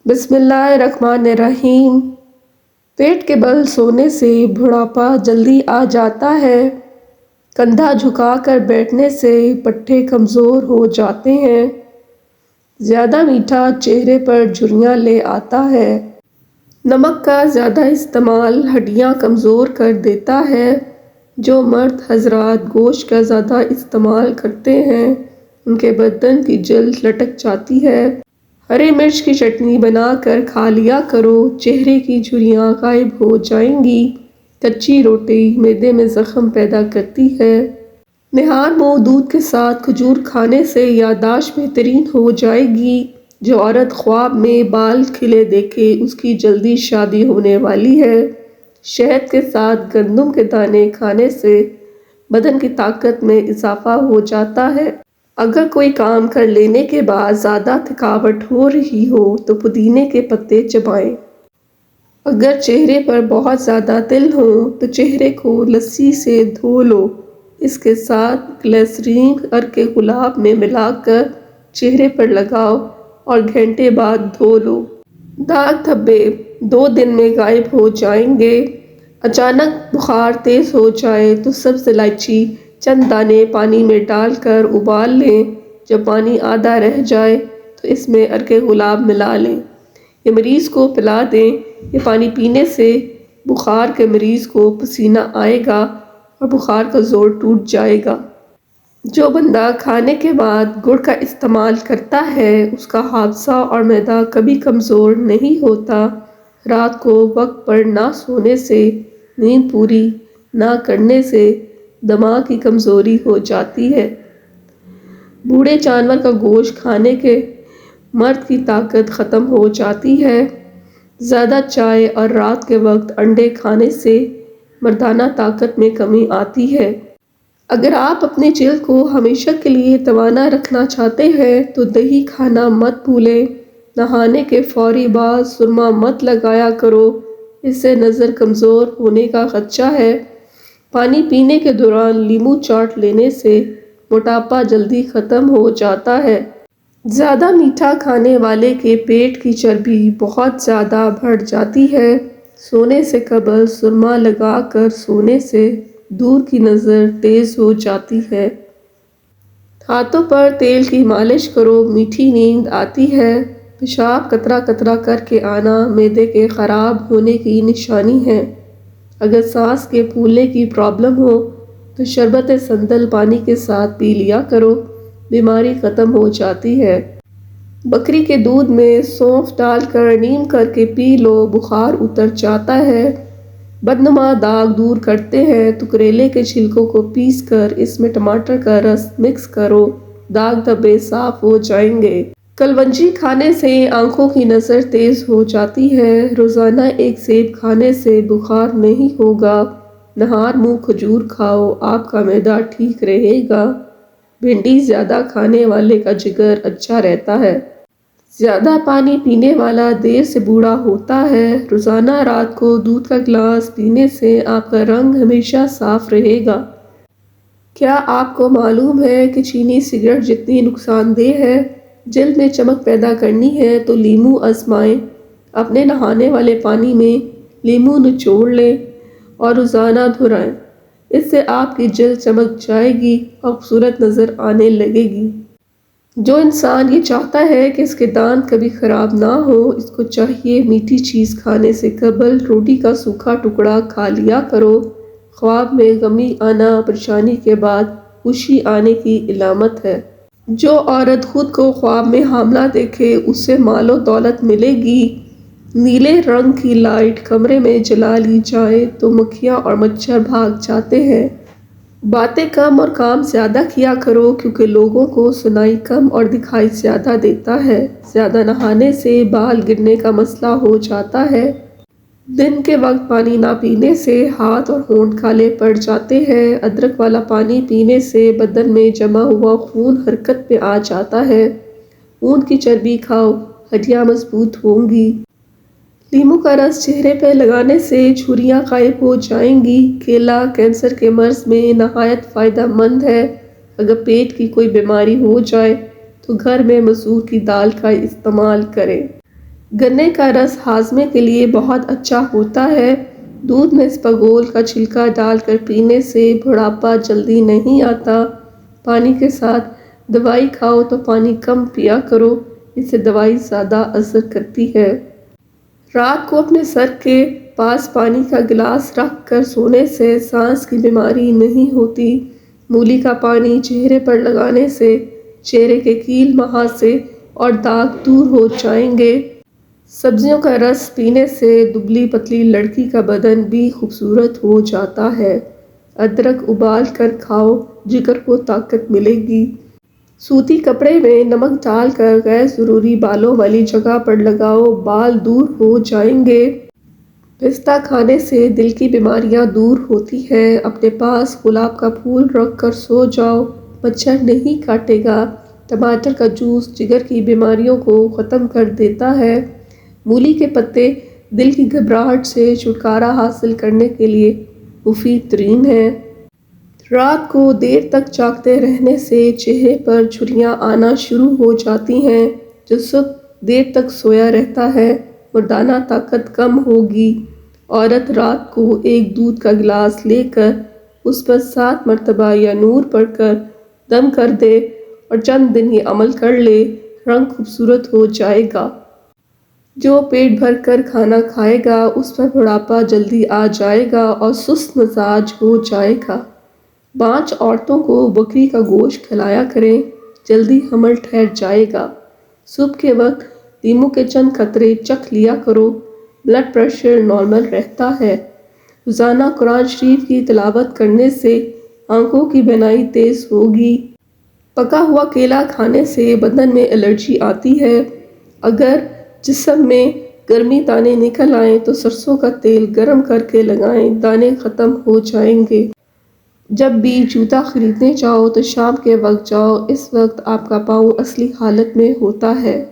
بسم اللہ الرحمن الرحیم۔ پیٹ کے بل سونے سے بڑھاپا جلدی آ جاتا ہے۔ کندھا جھکا کر بیٹھنے سے پٹھے کمزور ہو جاتے ہیں۔ زیادہ میٹھا چہرے پر جھریاں لے آتا ہے۔ نمک کا زیادہ استعمال ہڈیاں کمزور کر دیتا ہے۔ جو مرد حضرات گوشت کا زیادہ استعمال کرتے ہیں ان کے بدن کی جلد لٹک جاتی ہے۔ ہری مرچ کی چٹنی بنا کر کھا لیا کرو، چہرے کی جھریاں غائب ہو جائیں گی۔ کچی روٹی معدے میں زخم پیدا کرتی ہے۔ نہار منہ دودھ کے ساتھ کھجور کھانے سے یادداشت بہترین ہو جائے گی۔ جو عورت خواب میں بال کھلے دیکھے اس کی جلدی شادی ہونے والی ہے۔ شہد کے ساتھ گندم کے دانے کھانے سے بدن کی طاقت میں اضافہ ہو جاتا ہے۔ اگر کوئی کام کر لینے کے بعد زیادہ تھکاوٹ ہو رہی ہو تو پودینے کے پتے چبائیں۔ اگر چہرے پر بہت زیادہ تل ہوں تو چہرے کو لسی سے دھو لو۔ اس کے ساتھ گلیسرین عرق گلاب میں ملا کر چہرے پر لگاؤ اور گھنٹے بعد دھو لو۔ داغ دھبے 2 دن میں غائب ہو جائیں گے۔ اچانک بخار تیز ہو جائے تو سبز الائچی چند دانے پانی میں ڈال کر ابال لیں۔ جب پانی آدھا رہ جائے تو اس میں عرق گلاب ملا لیں۔ یہ مریض کو پلا دیں۔ یہ پانی پینے سے بخار کے مریض کو پسینہ آئے گا اور بخار کا زور ٹوٹ جائے گا۔ جو بندہ کھانے کے بعد گڑ کا استعمال کرتا ہے اس کا حافظہ اور معدہ کبھی کمزور نہیں ہوتا۔ رات کو وقت پر نہ سونے سے، نیند پوری نہ کرنے سے دماغ کی کمزوری ہو جاتی ہے۔ بوڑھے جانور کا گوشت کھانے کے مرد کی طاقت ختم ہو جاتی ہے۔ زیادہ چائے اور رات کے وقت انڈے کھانے سے مردانہ طاقت میں کمی آتی ہے۔ اگر آپ اپنے جلد کو ہمیشہ کے لیے توانا رکھنا چاہتے ہیں تو دہی کھانا مت بھولیں۔ نہانے کے فوری بعد سرما مت لگایا کرو، اس سے نظر کمزور ہونے کا خدشہ ہے۔ پانی پینے کے دوران لیموں چاٹ لینے سے موٹاپا جلدی ختم ہو جاتا ہے۔ زیادہ میٹھا کھانے والے کے پیٹ کی چربی بہت زیادہ بڑھ جاتی ہے۔ سونے سے قبل سرما لگا کر سونے سے دور کی نظر تیز ہو جاتی ہے۔ ہاتھوں پر تیل کی مالش کرو، میٹھی نیند آتی ہے۔ پیشاب قطرہ قطرہ کر کے آنا معدے کے خراب ہونے کی نشانی ہے۔ اگر سانس کے پھولنے کی پرابلم ہو تو شربت سندل پانی کے ساتھ پی لیا کرو، بیماری ختم ہو جاتی ہے۔ بکری کے دودھ میں سونف ڈال کر نیم کر کے پی لو، بخار اتر جاتا ہے۔ بدنما داغ دور کرتے ہیں تو کریلے کے چھلکوں کو پیس کر اس میں ٹماٹر کا رس مکس کرو، داغ دھبے صاف ہو جائیں گے۔ کلونجی کھانے سے آنکھوں کی نظر تیز ہو جاتی ہے۔ روزانہ 1 سیب کھانے سے بخار نہیں ہوگا۔ نہار منہ کھجور کھاؤ، آپ کا معدہ ٹھیک رہے گا۔ بھنڈی زیادہ کھانے والے کا جگر اچھا رہتا ہے۔ زیادہ پانی پینے والا دیر سے بوڑھا ہوتا ہے۔ روزانہ رات کو دودھ کا گلاس پینے سے آپ کا رنگ ہمیشہ صاف رہے گا۔ کیا آپ کو معلوم ہے کہ چینی سگریٹ جتنی نقصان دہ ہے؟ جلد میں چمک پیدا کرنی ہے تو لیموں آزمائیں۔ اپنے نہانے والے پانی میں لیموں نچوڑ لیں اور روزانہ دہرائیں۔ اس سے آپ کی جلد چمک جائے گی اور خوبصورت نظر آنے لگے گی۔ جو انسان یہ چاہتا ہے کہ اس کے دانت کبھی خراب نہ ہو، اس کو چاہیے میٹھی چیز کھانے سے قبل روٹی کا سوکھا ٹکڑا کھا لیا کرو۔ خواب میں غمی آنا پریشانی کے بعد خوشی آنے کی علامت ہے۔ جو عورت خود کو خواب میں حاملہ دیکھے اس سے مال و دولت ملے گی۔ نیلے رنگ کی لائٹ کمرے میں جلا لی جائے تو مکھیاں اور مچھر بھاگ جاتے ہیں۔ باتیں کم اور کام زیادہ کیا کرو کیونکہ لوگوں کو سنائی کم اور دکھائی زیادہ دیتا ہے۔ زیادہ نہانے سے بال گرنے کا مسئلہ ہو جاتا ہے۔ دن کے وقت پانی نہ پینے سے ہاتھ اور ہونٹ کالے پڑ جاتے ہیں۔ ادرک والا پانی پینے سے بدن میں جمع ہوا خون حرکت میں آ جاتا ہے۔ اونٹ کی چربی کھاؤ، ہڈیاں مضبوط ہوں گی۔ لیموں کا رس چہرے پہ لگانے سے جھریاں غائب ہو جائیں گی۔ کیلا کینسر کے مرض میں نہایت فائدہ مند ہے۔ اگر پیٹ کی کوئی بیماری ہو جائے تو گھر میں مسور کی دال کا استعمال کریں۔ گنے کا رس ہاضمے کے لیے بہت اچھا ہوتا ہے۔ دودھ میں اسپغول کا چھلکا ڈال کر پینے سے بڑھاپا جلدی نہیں آتا۔ پانی کے ساتھ دوائی کھاؤ تو پانی کم پیا کرو، اس سے دوائی زیادہ اثر کرتی ہے۔ رات کو اپنے سر کے پاس پانی کا گلاس رکھ کر سونے سے سانس کی بیماری نہیں ہوتی۔ مولی کا پانی چہرے پر لگانے سے چہرے کے کیل مہاسے اور داغ دور ہو جائیں گے۔ سبزیوں کا رس پینے سے دبلی پتلی لڑکی کا بدن بھی خوبصورت ہو جاتا ہے۔ ادرک ابال کر کھاؤ، جگر کو طاقت ملے گی۔ سوتی کپڑے میں نمک ڈال کر غیر ضروری بالوں والی جگہ پر لگاؤ، بال دور ہو جائیں گے۔ پستہ کھانے سے دل کی بیماریاں دور ہوتی ہیں۔ اپنے پاس گلاب کا پھول رکھ کر سو جاؤ، مچھر نہیں کاٹے گا۔ ٹماٹر کا جوس جگر کی بیماریوں کو ختم کر دیتا ہے۔ مولی کے پتے دل کی گھبراہٹ سے چھٹکارا حاصل کرنے کے لیے مفید ترین ہیں۔ رات کو دیر تک جاگتے رہنے سے چہرے پر جھریاں آنا شروع ہو جاتی ہیں۔ جو صبح دیر تک سویا رہتا ہے، مردانہ طاقت کم ہوگی۔ عورت رات کو ایک دودھ کا گلاس لے کر اس پر 7 مرتبہ یا نور پڑھ کر دم کر دے اور چند دن یہ عمل کر لے، رنگ خوبصورت ہو جائے گا۔ جو پیٹ بھر کر کھانا کھائے گا اس پر بڑھاپا جلدی آ جائے گا اور سست مزاج ہو جائے گا۔ بانجھ عورتوں کو بکری کا گوشت کھلایا کریں، جلدی حمل ٹھہر جائے گا۔ صبح کے وقت لیموں کے چند قطرے چکھ لیا کرو، بلڈ پریشر نارمل رہتا ہے۔ روزانہ قرآن شریف کی تلاوت کرنے سے آنکھوں کی بینائی تیز ہوگی۔ پکا ہوا کیلا کھانے سے بدن میں الرجی آتی ہے۔ اگر جسم میں گرمی دانے نکل آئیں تو سرسوں کا تیل گرم کر کے لگائیں، دانے ختم ہو جائیں گے۔ جب بھی جوتا خریدنے جاؤ تو شام کے وقت جاؤ، اس وقت آپ کا پاؤں اصلی حالت میں ہوتا ہے۔